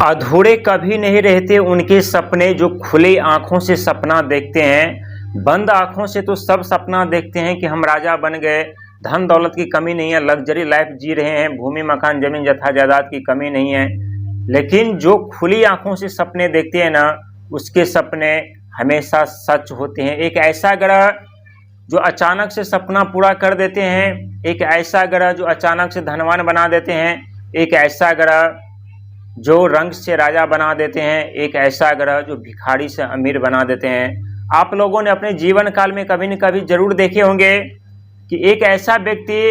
अधूरे कभी नहीं रहते उनके सपने जो खुली आंखों से सपना देखते हैं। बंद आंखों से तो सब सपना देखते हैं कि हम राजा बन गए, धन दौलत की कमी नहीं है, लग्जरी लाइफ जी रहे हैं, भूमि मकान जमीन जथा जायदाद की कमी नहीं है। लेकिन जो खुली आंखों से सपने देखते हैं ना, उसके सपने हमेशा सच होते हैं। एक ऐसा ग्रह जो अचानक से सपना पूरा कर देते हैं, एक ऐसा ग्रह जो अचानक से धनवान बना देते हैं, एक ऐसा ग्रह जो रंग से राजा बना देते हैं, एक ऐसा ग्रह जो भिखारी से अमीर बना देते हैं। आप लोगों ने अपने जीवन काल में कभी न कभी जरूर देखे होंगे कि एक ऐसा व्यक्ति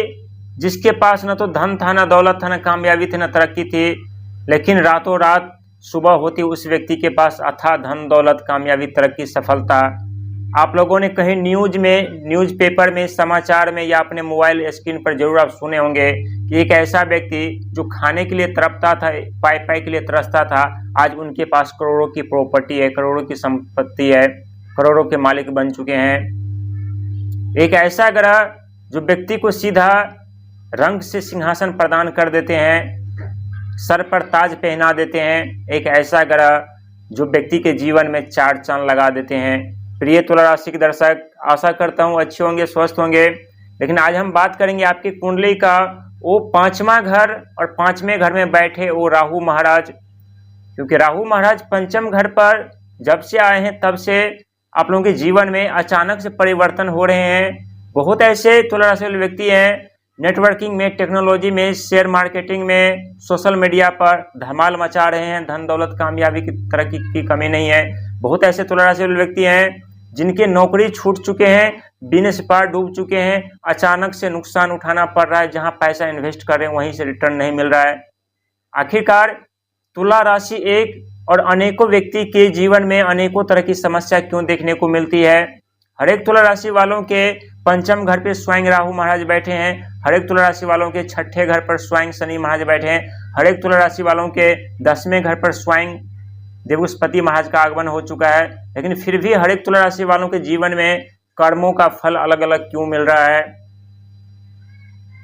जिसके पास न तो धन था, न दौलत था, न कामयाबी थी, न तरक्की थी, लेकिन रातों रात सुबह होती उस व्यक्ति के पास अथाह धन दौलत कामयाबी तरक्की सफलता। आप लोगों ने कहीं न्यूज़पेपर में, समाचार में या अपने मोबाइल स्क्रीन पर जरूर आप सुने होंगे कि एक ऐसा व्यक्ति जो खाने के लिए तड़पता था, पाई पाई के लिए तरसता था, आज उनके पास करोड़ों की प्रॉपर्टी है, करोड़ों की संपत्ति है, करोड़ों के मालिक बन चुके हैं। एक ऐसा ग्रह जो व्यक्ति को सीधा रंग से सिंहासन प्रदान कर देते हैं, सर पर ताज पहना देते हैं। एक ऐसा ग्रह जो व्यक्ति के जीवन में चार चांद लगा देते हैं। प्रिय तुला राशि के दर्शक, आशा करता हूँ अच्छे होंगे, स्वस्थ होंगे। लेकिन आज हम बात करेंगे आपकी कुंडली का वो पांचवा घर और पांचवें घर में बैठे वो राहु महाराज। क्योंकि राहु महाराज पंचम घर पर जब से आए हैं तब से आप लोगों के जीवन में अचानक से परिवर्तन हो रहे हैं। बहुत ऐसे तुला राशि वाले व्यक्ति हैं नेटवर्किंग में, टेक्नोलॉजी में, शेयर मार्केटिंग में, सोशल मीडिया पर धमाल मचा रहे हैं। धन दौलत कामयाबी की तरक्की की कमी नहीं है। बहुत ऐसे तुला राशि वाले व्यक्ति हैं जिनके नौकरी छूट चुके हैं, बिजनेस पर डूब चुके हैं, अचानक से नुकसान उठाना पड़ रहा है, जहां पैसा इन्वेस्ट कर रहे हैं वहीं से रिटर्न नहीं मिल रहा है। आखिरकार तुला राशि एक और अनेकों व्यक्ति के जीवन में अनेकों तरह की समस्या क्यों देखने को मिलती है। हर एक तुला राशि वालों के पंचम घर पे स्वयं राहु महाराज बैठे हैं, हर एक तुला राशि वालों के छठे घर पर स्वयं शनि महाराज बैठे हैं, हर एक तुला राशि वालों के 10वें घर पर स्वयं देवस्पति महाराज का आगमन हो चुका है। लेकिन फिर भी हर एक तुला राशि वालों के जीवन में कर्मों का फल अलग अलग क्यों मिल रहा है?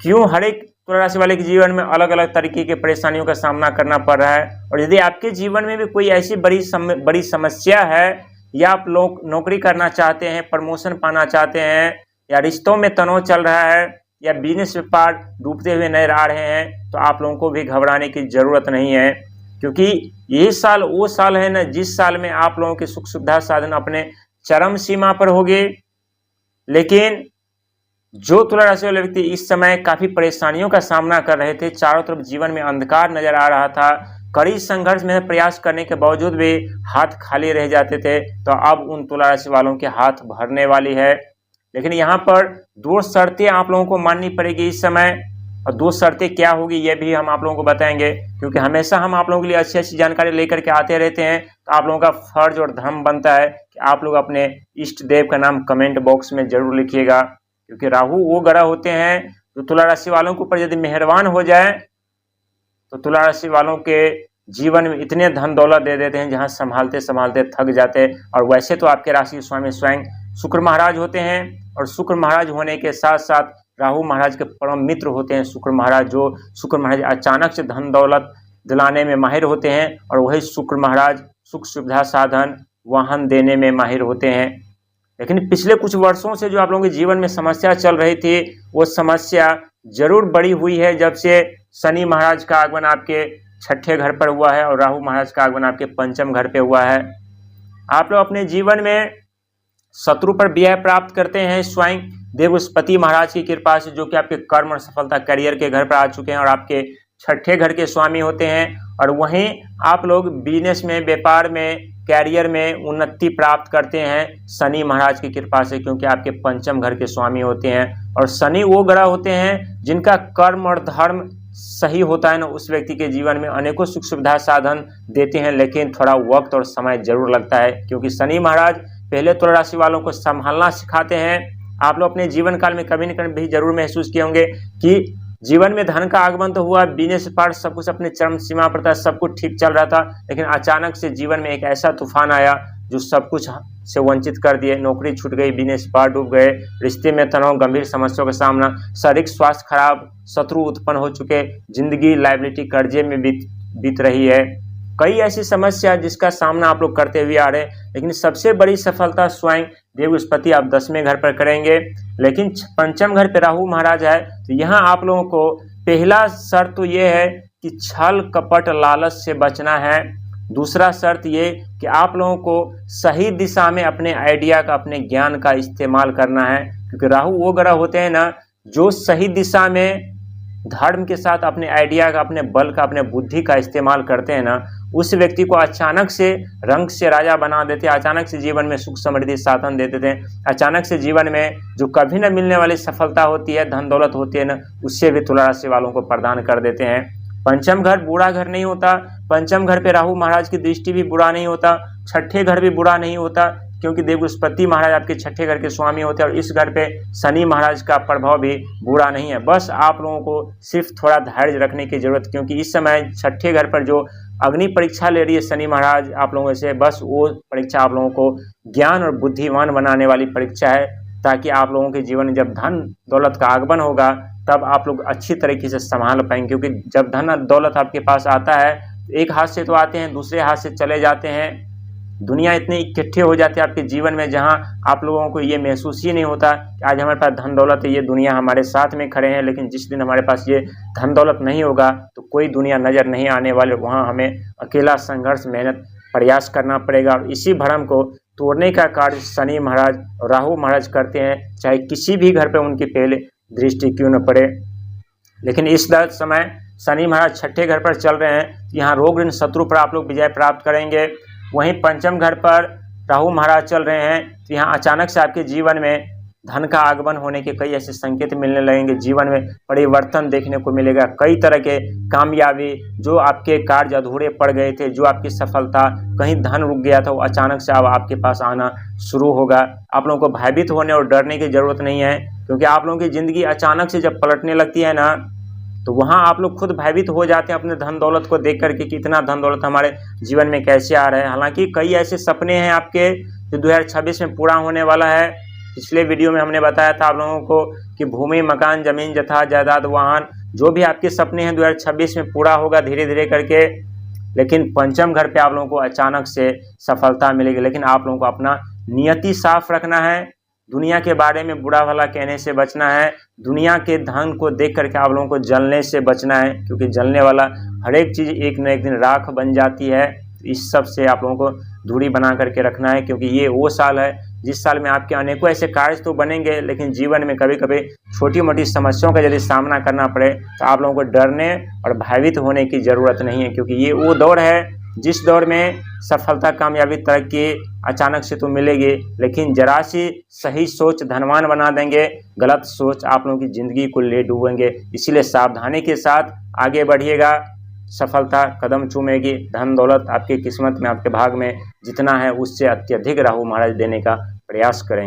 क्यों हर एक तुला राशि वाले के जीवन में अलग अलग तरीके के परेशानियों का सामना करना पड़ रहा है? और यदि आपके जीवन में भी कोई ऐसी बड़ी समस्या है, या आप लोग नौकरी करना चाहते हैं, प्रमोशन पाना चाहते हैं, या रिश्तों में तनाव चल रहा है, या बिजनेस व्यापार डूबते हुए नजर आ रहे हैं, तो आप लोगों को भी घबराने की जरूरत नहीं है। क्योंकि ये साल वो साल है ना जिस साल में आप लोगों के सुख सुविधा साधन अपने चरम सीमा पर होंगे। लेकिन जो तुला राशि वाले व्यक्ति इस समय काफी परेशानियों का सामना कर रहे थे, चारों तरफ जीवन में अंधकार नजर आ रहा था, कड़ी संघर्ष में प्रयास करने के बावजूद भी हाथ खाली रह जाते थे, तो अब उन तुला राशि वालों के हाथ भरने वाली है। लेकिन यहाँ पर दो शर्तें आप लोगों को माननी पड़ेगी इस समय, और दो शर्तें क्या होगी ये भी हम आप लोगों को बताएंगे। क्योंकि हमेशा हम आप लोगों के लिए अच्छी अच्छी जानकारी लेकर के आते रहते हैं, तो आप लोगों का फर्ज और धर्म बनता है कि आप लोग अपने इष्ट देव का नाम कमेंट बॉक्स में जरूर लिखिएगा। क्योंकि राहु वो ग्रह होते हैं जो तुला राशि वालों के ऊपर यदि मेहरबान हो जाए तो तुला राशि वालों के जीवन में इतने धन दौलत दे देते हैं जहां संभालते संभालते थक जाते। और वैसे तो आपके राशि स्वामी स्वयं शुक्र महाराज होते हैं, और शुक्र महाराज होने के साथ साथ राहु महाराज के परम मित्र होते हैं शुक्र महाराज। जो शुक्र महाराज अचानक से धन दौलत दिलाने में माहिर होते हैं, और वही शुक्र महाराज सुख सुविधा साधन वाहन देने में माहिर होते हैं। लेकिन पिछले कुछ वर्षों से जो आप लोगों के जीवन में समस्या चल रही थी, वो समस्या जरूर बड़ी हुई है जब से शनि महाराज का आगमन आपके छठे घर पर हुआ है और राहु महाराज का आगमन आपके पंचम घर पे हुआ है। आप लोग अपने जीवन में शत्रु पर विजय प्राप्त करते हैं स्वयं देवस्पति महाराज की कृपा से, जो कि आपके कर्म और सफलता करियर के घर पर आ चुके हैं और आपके छठे घर के स्वामी होते हैं। और वहीं आप लोग बिजनेस में, व्यापार में, कैरियर में उन्नति प्राप्त करते हैं शनि महाराज की कृपा से, क्योंकि आपके पंचम घर के स्वामी होते हैं। और शनि वो ग्रह होते हैं जिनका कर्म और धर्म सही होता है ना, उस व्यक्ति के जीवन में अनेकों सुख सुविधा साधन देते हैं। लेकिन थोड़ा वक्त और समय जरूर लगता है, क्योंकि शनि महाराज पहले तुला राशि वालों को संभालना सिखाते हैं। आप लोग अपने जीवन काल में कभी न कभी भी जरूर महसूस किए होंगे कि जीवन में धन का आगमन तो हुआ, बिजनेस पर सब कुछ अपने चरम सीमा पर था, सब कुछ ठीक चल रहा था, लेकिन अचानक से जीवन में एक ऐसा तूफान आया जो सब कुछ से वंचित कर दिए। नौकरी छूट गई, बिजनेस पर डूब गए, रिश्ते में तनाव, गंभीर समस्याओं का सामना, शारीरिक स्वास्थ्य खराब, शत्रु उत्पन्न हो चुके, जिंदगी लायबिलिटी कर्जे में बीत रही है। कई ऐसी समस्या जिसका सामना आप लोग करते हुए आ रहे हैं, लेकिन सबसे बड़ी सफलता स्वयं देव बृहस्पति आप 10वें घर पर करेंगे। लेकिन पंचम घर पे राहु महाराज है, तो यहाँ आप लोगों को पहला शर्त तो ये है कि छल कपट लालच से बचना है। दूसरा शर्त ये कि आप लोगों को सही दिशा में अपने आइडिया का, अपने ज्ञान का इस्तेमाल करना है, क्योंकि राहु वो ग्रह होते हैं ना जो सही दिशा में धर्म के साथ अपने आइडिया का, अपने बल का, अपने बुद्धि का इस्तेमाल करते हैं ना, उस व्यक्ति को अचानक से रंग से राजा बना देते हैं, अचानक से जीवन में सुख समृद्धि साधन दे देते हैं, अचानक से जीवन में जो कभी न मिलने वाली सफलता होती है, धन दौलत होती है ना, उससे भी तुला राशि वालों को प्रदान कर देते हैं। पंचम घर बुरा घर नहीं होता, पंचम घर पे राहु महाराज की दृष्टि भी बुरा नहीं होता, छठे घर भी बुरा नहीं होता, क्योंकि देव बृहस्पति महाराज आपके छठे घर के स्वामी होते हैं, और इस घर पे शनि महाराज का प्रभाव भी बुरा नहीं है। बस आप लोगों को सिर्फ थोड़ा धैर्य रखने की जरूरत, क्योंकि इस समय छठे घर पर जो अग्नि परीक्षा ले रही है शनि महाराज आप लोगों से, बस वो परीक्षा आप लोगों को ज्ञान और बुद्धिमान बनाने वाली परीक्षा है, ताकि आप लोगों के जीवन में जब धन दौलत का आगमन होगा तब आप लोग अच्छी तरीके से संभाल पाएंगे। क्योंकि जब धन दौलत आपके पास आता है, एक हाथ से तो आते हैं, दूसरे हाथ से चले जाते हैं। दुनिया इतने इकट्ठे हो जाते हैं आपके जीवन में, जहां आप लोगों को ये महसूस ही नहीं होता कि आज हमारे पास धन दौलत है, ये दुनिया हमारे साथ में खड़े हैं। लेकिन जिस दिन हमारे पास ये धन दौलत नहीं होगा तो कोई दुनिया नज़र नहीं आने वाले, वहाँ हमें अकेला संघर्ष, मेहनत, प्रयास करना पड़ेगा। और इसी भ्रम को तोड़ने का कार्य शनि महाराज और राहु महाराज करते हैं, चाहे किसी भी घर पर उनकी पहले दृष्टि क्यों न पड़े। लेकिन इस समय शनि महाराज छठे घर पर चल रहे हैं, यहाँ रोग ऋण शत्रु पर आप लोग विजय प्राप्त करेंगे। वहीं पंचम घर पर राहु महाराज चल रहे हैं, तो यहाँ अचानक से आपके जीवन में धन का आगमन होने के कई ऐसे संकेत मिलने लगेंगे, जीवन में परिवर्तन देखने को मिलेगा, कई तरह के कामयाबी, जो आपके कार्य अधूरे पड़ गए थे, जो आपकी सफलता, कहीं धन रुक गया था, वो अचानक से अब आपके पास आना शुरू होगा। आप लोगों को भयभीत होने और डरने की जरूरत नहीं है, क्योंकि आप लोगों की ज़िंदगी अचानक से जब पलटने लगती है ना, तो वहाँ आप लोग खुद भयभीत हो जाते हैं अपने धन दौलत को देख करके कि इतना धन दौलत हमारे जीवन में कैसे आ रहा है। हालांकि कई ऐसे सपने हैं आपके जो 2026 में पूरा होने वाला है। पिछले वीडियो में हमने बताया था आप लोगों को कि भूमि, मकान, जमीन, जथा जायदाद, वाहन, जो भी आपके सपने हैं 2026 में पूरा होगा धीरे धीरे करके। लेकिन पंचम घर पे आप लोगों को अचानक से सफलता मिलेगी, लेकिन आप लोगों को अपना नियति साफ रखना है, दुनिया के बारे में बुरा भला कहने से बचना है, दुनिया के धन को देख करके आप लोगों को जलने से बचना है, क्योंकि जलने वाला हर एक चीज़ एक न एक दिन राख बन जाती है। इस सब से आप लोगों को दूरी बना करके रखना है, क्योंकि ये वो साल है जिस साल में आपके अनेकों ऐसे कार्य तो बनेंगे, लेकिन जीवन में कभी कभी छोटी मोटी समस्याओं का यदि सामना करना पड़े तो आप लोगों को डरने और भयभीत होने की ज़रूरत नहीं है, क्योंकि ये वो दौर है जिस दौर में सफलता, कामयाबी, तरक्की अचानक से तो मिलेगी, लेकिन जरा सी सही सोच धनवान बना देंगे, गलत सोच आप लोगों की ज़िंदगी को ले डूबेंगे। इसीलिए सावधानी के साथ आगे बढ़िएगा, सफलता कदम चूमेगी। धन दौलत आपकी किस्मत में, आपके भाग में जितना है उससे अत्यधिक राहु महाराज देने का प्रयास करेंगे।